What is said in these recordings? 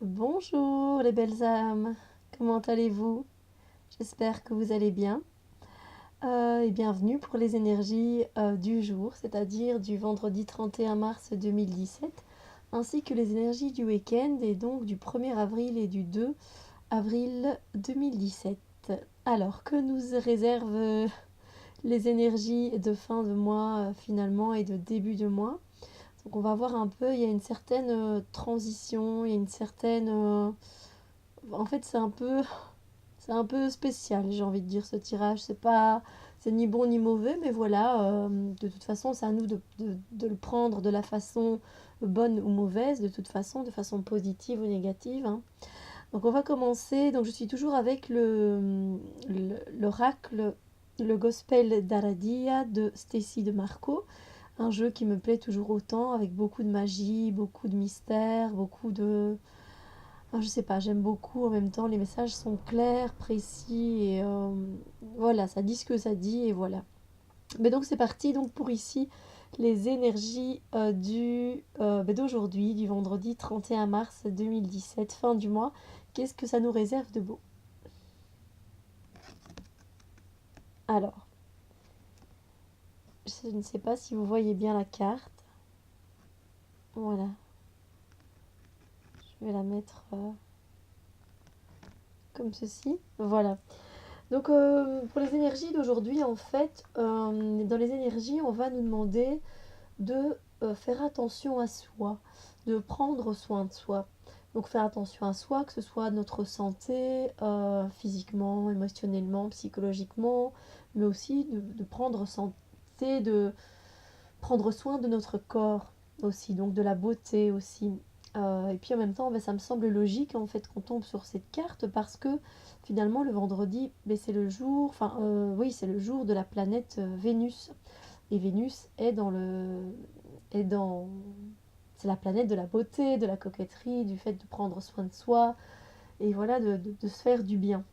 Bonjour les belles âmes, comment allez-vous? J'espère que vous allez bien. Et bienvenue pour les énergies du jour, c'est-à-dire du vendredi 31 mars 2017, ainsi que les énergies du week-end et donc du 1er avril et du 2 avril 2017. Alors, que nous réservent les énergies de fin de mois finalement et de début de mois? Donc on va voir un peu, il y a une certaine transition, il y a une certaine... en fait, c'est un peu spécial, j'ai envie de dire, ce tirage. C'est ni bon ni mauvais, mais voilà, de toute façon, c'est à nous de le prendre de la façon bonne ou mauvaise, de façon positive ou négative, hein. Donc on va commencer. Donc je suis toujours avec l'oracle, le Gospel d'Aradia de Stacy de Marco, un jeu qui me plaît toujours autant, avec beaucoup de magie, beaucoup de mystère, beaucoup de... Enfin, je sais pas, j'aime beaucoup. En même temps, les messages sont clairs, précis et voilà, ça dit ce que ça dit et voilà. Mais donc c'est parti donc pour ici les énergies d'aujourd'hui, du vendredi 31 mars 2017, fin du mois. Qu'est-ce que ça nous réserve de beau? Alors, je ne sais pas si vous voyez bien la carte. Voilà, je vais la mettre comme ceci. Voilà. Donc pour les énergies d'aujourd'hui, en fait, dans les énergies, on va nous demander de faire attention à soi, de prendre soin de soi. Donc faire attention à soi, que ce soit notre santé, physiquement, émotionnellement, psychologiquement, mais aussi de prendre santé, de prendre soin de notre corps aussi, donc de la beauté aussi. Et puis en même temps, ça me semble logique en fait qu'on tombe sur cette carte parce que finalement le vendredi, c'est le jour, enfin oui, c'est le jour de la planète Vénus. Et Vénus est dans, c'est la planète de la beauté, de la coquetterie, du fait de prendre soin de soi et voilà de se faire du bien.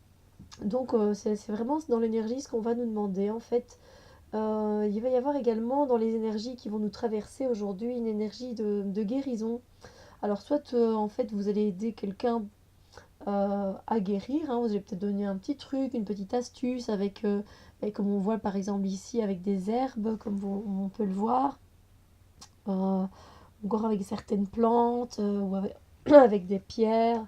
Donc c'est vraiment dans l'énergie ce qu'on va nous demander en fait. Il va y avoir également dans les énergies qui vont nous traverser aujourd'hui une énergie de guérison. Alors soit en fait vous allez aider quelqu'un à guérir, hein, vous allez peut-être donner un petit truc, une petite astuce avec, comme on voit par exemple ici avec des herbes, comme on peut le voir, euh, encore avec certaines plantes ou avec des pierres.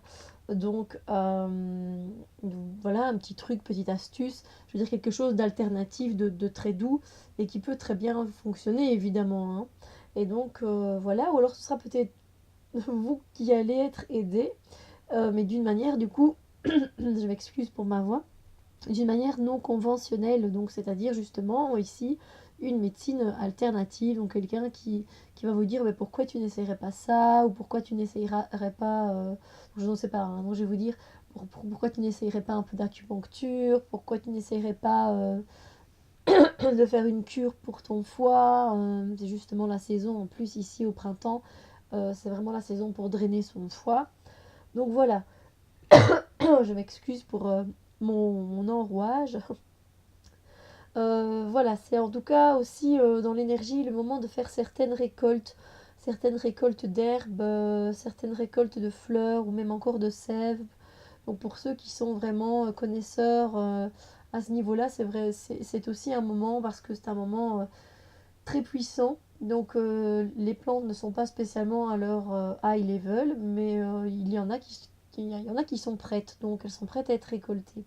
Donc voilà, un petit truc, petite astuce, je veux dire quelque chose d'alternatif, de très doux et qui peut très bien fonctionner évidemment, hein. Et donc voilà, ou alors ce sera peut-être vous qui allez être aidé, mais d'une manière du coup, je m'excuse pour ma voix, d'une manière non conventionnelle, donc c'est-à-dire justement ici une médecine alternative, donc quelqu'un qui va vous dire mais pourquoi tu n'essayerais pas ça ou pourquoi tu n'essayerais pas, je ne sais pas, hein, donc je vais vous dire pourquoi tu n'essayerais pas un peu d'acupuncture, pourquoi tu n'essayerais pas de faire une cure pour ton foie, c'est justement la saison en plus ici au printemps, c'est vraiment la saison pour drainer son foie. Donc voilà, je m'excuse pour mon enrouage. Voilà, c'est en tout cas aussi dans l'énergie le moment de faire certaines récoltes d'herbes, certaines récoltes de fleurs ou même encore de sève. Donc pour ceux qui sont vraiment connaisseurs à ce niveau-là, c'est vrai, c'est aussi un moment parce que c'est un moment très puissant. Donc les plantes ne sont pas spécialement à leur high level, mais il y en a qui sont prêtes, donc elles sont prêtes à être récoltées.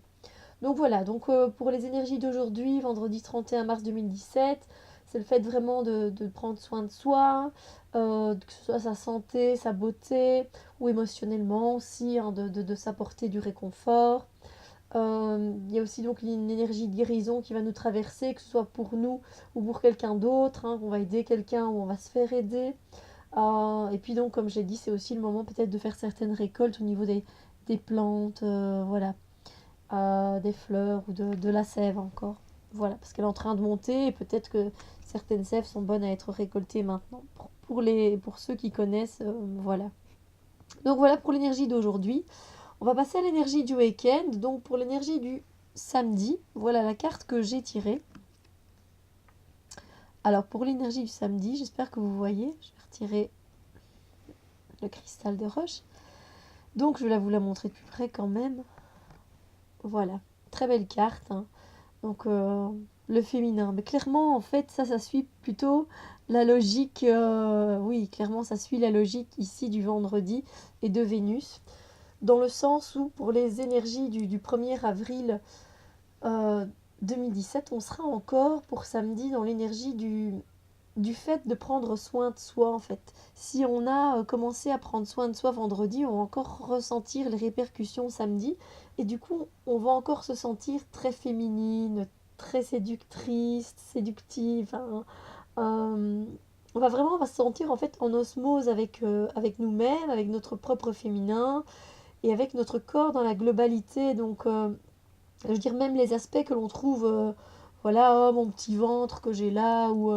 Donc voilà, donc pour les énergies d'aujourd'hui, vendredi 31 mars 2017, c'est le fait vraiment de prendre soin de soi, que ce soit sa santé, sa beauté, ou émotionnellement aussi, hein, de s'apporter du réconfort. Il y a aussi donc une énergie de guérison qui va nous traverser, que ce soit pour nous ou pour quelqu'un d'autre, hein, on va aider quelqu'un ou on va se faire aider. Et puis donc, comme j'ai dit, c'est aussi le moment peut-être de faire certaines récoltes au niveau des plantes, voilà, des fleurs ou de la sève encore. Voilà, parce qu'elle est en train de monter et peut-être que certaines sèves sont bonnes à être récoltées maintenant. Pour ceux qui connaissent, voilà. Donc voilà pour l'énergie d'aujourd'hui. On va passer à l'énergie du week-end. Donc pour l'énergie du samedi, voilà la carte que j'ai tirée. Alors pour l'énergie du samedi, j'espère que vous voyez. Je vais retirer le cristal de roche. Donc je vais vous la montrer de plus près quand même. Voilà, très belle carte, hein. Donc le féminin. Mais clairement, en fait, ça suit plutôt la logique. Oui, clairement, ça suit la logique ici du vendredi et de Vénus. Dans le sens où, pour les énergies du 1er avril euh, 2017, on sera encore pour samedi dans l'énergie du fait de prendre soin de soi, en fait. Si on a commencé à prendre soin de soi vendredi, on va encore ressentir les répercussions samedi. Et du coup, on va encore se sentir très féminine, très séductrice, séductive. Hein. Euh, on va se sentir en fait en osmose avec nous-mêmes, avec notre propre féminin et avec notre corps dans la globalité. Donc, je veux dire, même les aspects que l'on trouve, voilà, oh, mon petit ventre que j'ai là, ou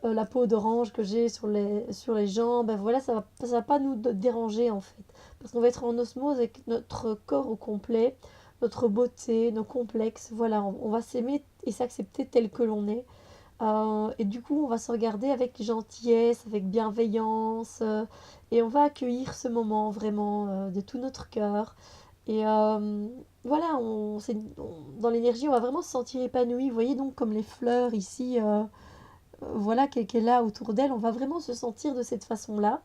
la peau d'orange que j'ai sur les jambes, ben voilà, ça va pas nous déranger en fait. Parce qu'on va être en osmose avec notre corps au complet, notre beauté, nos complexes, voilà, on va s'aimer et s'accepter tel que l'on est. Et du coup, on va se regarder avec gentillesse, avec bienveillance, et on va accueillir ce moment vraiment de tout notre cœur. Et voilà, dans l'énergie, on va vraiment se sentir épanoui. Vous voyez donc comme les fleurs ici, voilà, qu'elle a autour d'elle, on va vraiment se sentir de cette façon-là.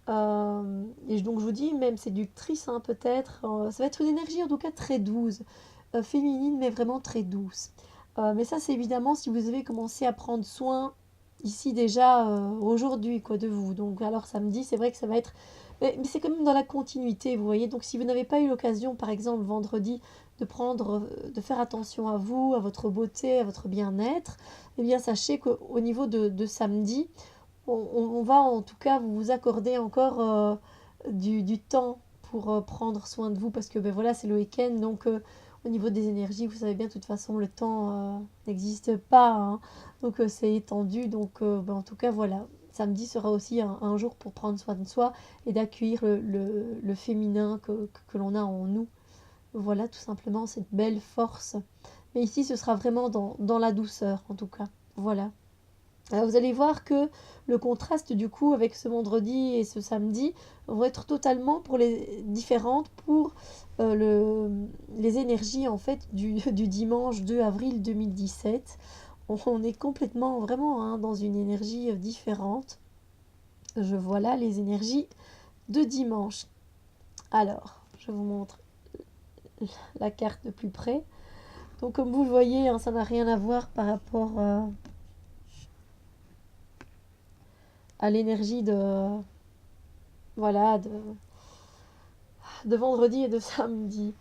Et donc je vous dis, même séductrice hein, peut-être, ça va être une énergie en tout cas très douce, féminine mais vraiment très douce. Mais ça c'est évidemment si vous avez commencé à prendre soin ici déjà aujourd'hui quoi de vous. Donc alors samedi c'est vrai que ça va être... Mais c'est quand même dans la continuité, vous voyez. Donc si vous n'avez pas eu l'occasion par exemple vendredi de faire attention à vous, à votre beauté, à votre bien-être, eh bien sachez qu'au niveau de samedi, on va en tout cas vous accorder encore du temps pour prendre soin de vous parce que ben voilà c'est le week-end donc au niveau des énergies vous savez bien de toute façon le temps n'existe pas hein. Donc c'est étendu donc ben, en tout cas voilà samedi sera aussi un jour pour prendre soin de soi et d'accueillir le féminin que l'on a en nous, voilà tout simplement cette belle force, mais ici ce sera vraiment dans la douceur en tout cas, voilà. Alors vous allez voir que le contraste du coup avec ce vendredi et ce samedi vont être totalement différentes pour les énergies en fait du dimanche 2 avril 2017. On est complètement vraiment hein, dans une énergie différente. Je vois là les énergies de dimanche. Alors, je vous montre la carte de plus près. Donc comme vous le voyez, hein, ça n'a rien à voir par rapport à l'énergie voilà, de vendredi et de samedi.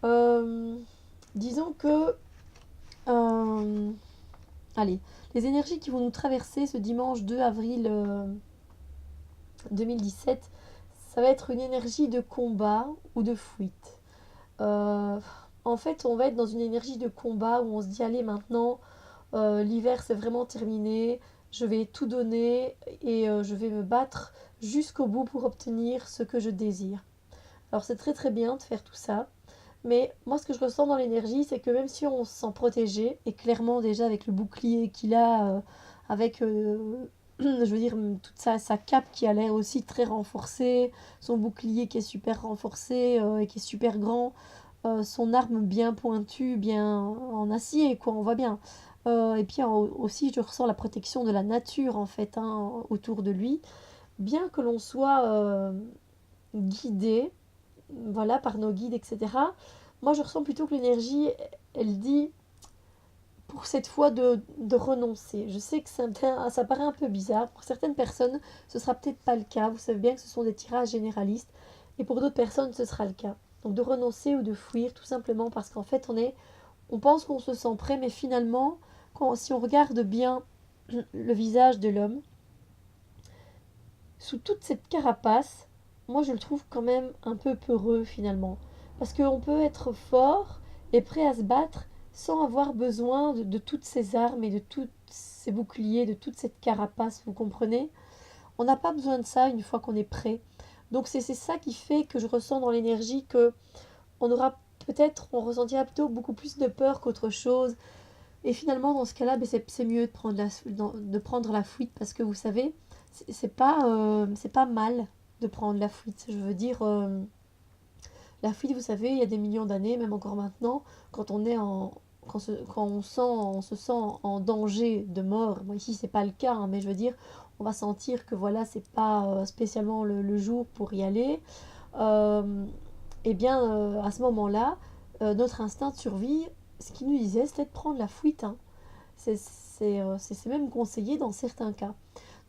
Euh, disons que, euh, allez, les énergies qui vont nous traverser ce dimanche 2 avril 2017, ça va être une énergie de combat ou de fuite. Euh, en fait, on va être dans une énergie de combat où on se dit, allez, maintenant, l'hiver c'est vraiment terminé, je vais tout donner et je vais me battre jusqu'au bout pour obtenir ce que je désire. Alors c'est très très bien de faire tout ça, mais moi ce que je ressens dans l'énergie, c'est que même si on se sent protégé, et clairement déjà avec le bouclier qu'il a, avec, je veux dire, toute sa cape qui a l'air aussi très renforcée, son bouclier qui est super renforcé et qui est super grand, son arme bien pointue, bien en acier, quoi, on voit bien. Et puis aussi, je ressens la protection de la nature, en fait, hein, autour de lui. Bien que l'on soit guidé, voilà, par nos guides, etc. Moi, je ressens plutôt que l'énergie, elle dit pour cette fois de renoncer. Je sais que ça paraît un peu bizarre. Pour certaines personnes, ce sera peut-être pas le cas. Vous savez bien que ce sont des tirages généralistes. Et pour d'autres personnes, ce sera le cas. Donc de renoncer ou de fuir, tout simplement parce qu'en fait, on pense qu'on se sent prêt, mais finalement, si on regarde bien le visage de l'homme, sous toute cette carapace, moi je le trouve quand même un peu peureux finalement. Parce qu'on peut être fort et prêt à se battre sans avoir besoin de toutes ces armes et de tous ces boucliers, de toute cette carapace, vous comprenez? On n'a pas besoin de ça une fois qu'on est prêt. Donc c'est ça qui fait que je ressens dans l'énergie que on ressentira plutôt beaucoup plus de peur qu'autre chose. Et finalement, dans ce cas-là, ben, c'est mieux de prendre la fuite parce que vous savez, c'est pas mal de prendre la fuite. Je veux dire, La fuite, vous savez, il y a des millions d'années, même encore maintenant, quand on est en... Quand on se sent en danger de mort, bon, ici c'est pas le cas, hein, mais je veux dire, on va sentir que voilà, c'est pas spécialement le jour pour y aller. Euh, et bien, à ce moment-là, notre instinct de survie, ce qu'il nous disait, c'était de prendre la fuite, hein. C'est même conseillé dans certains cas.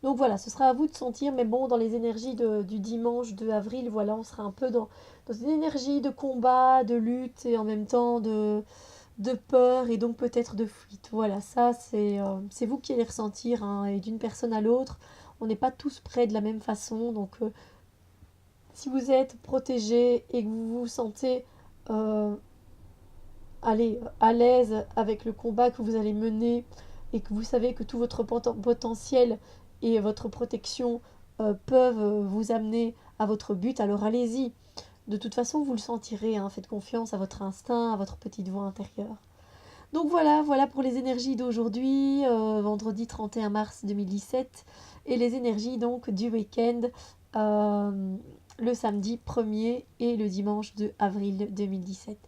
Donc voilà, ce sera à vous de sentir, mais bon, dans les énergies du dimanche 2 avril, voilà, on sera un peu dans une énergie de combat, de lutte et en même temps de peur et donc peut-être de fuite. Voilà, ça c'est vous qui allez ressentir, hein, et d'une personne à l'autre, on n'est pas tous prêts de la même façon. Donc si vous êtes protégé et que vous vous sentez euh, allez, à l'aise avec le combat que vous allez mener et que vous savez que tout votre potentiel et votre protection peuvent vous amener à votre but, alors allez-y. De toute façon, vous le sentirez, hein, faites confiance à votre instinct, à votre petite voix intérieure. Donc voilà, voilà pour les énergies d'aujourd'hui, vendredi 31 mars 2017, et les énergies donc du week-end, le samedi 1er et le dimanche 2 avril 2017.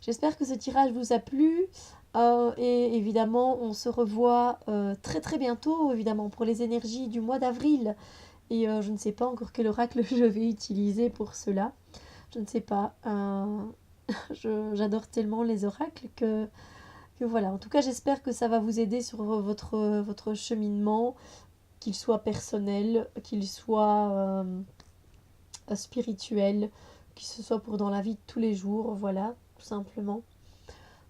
J'espère que ce tirage vous a plu, et évidemment on se revoit très très bientôt, évidemment, pour les énergies du mois d'avril. Et je ne sais pas encore quel oracle je vais utiliser pour cela. Je ne sais pas. J'adore tellement les oracles que voilà. En tout cas, j'espère que ça va vous aider sur votre cheminement, qu'il soit personnel, qu'il soit spirituel, qu'il se soit pour dans la vie de tous les jours, voilà, tout simplement.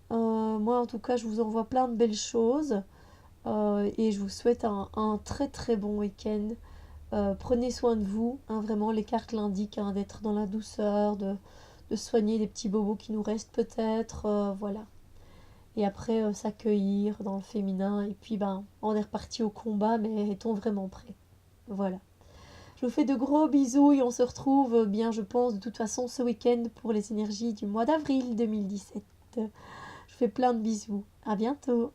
Moi, en tout cas, je vous envoie plein de belles choses, et je vous souhaite un très très bon week-end. Prenez soin de vous, hein, vraiment, les cartes l'indiquent, hein, d'être dans la douceur, de soigner les petits bobos qui nous restent peut-être, voilà. Et après, s'accueillir dans le féminin, et puis ben, on est reparti au combat, mais est-on vraiment prêt? Voilà. Je vous fais de gros bisous et on se retrouve bien, je pense, de toute façon ce week-end pour les énergies du mois d'avril 2017. Je vous fais plein de bisous. À bientôt.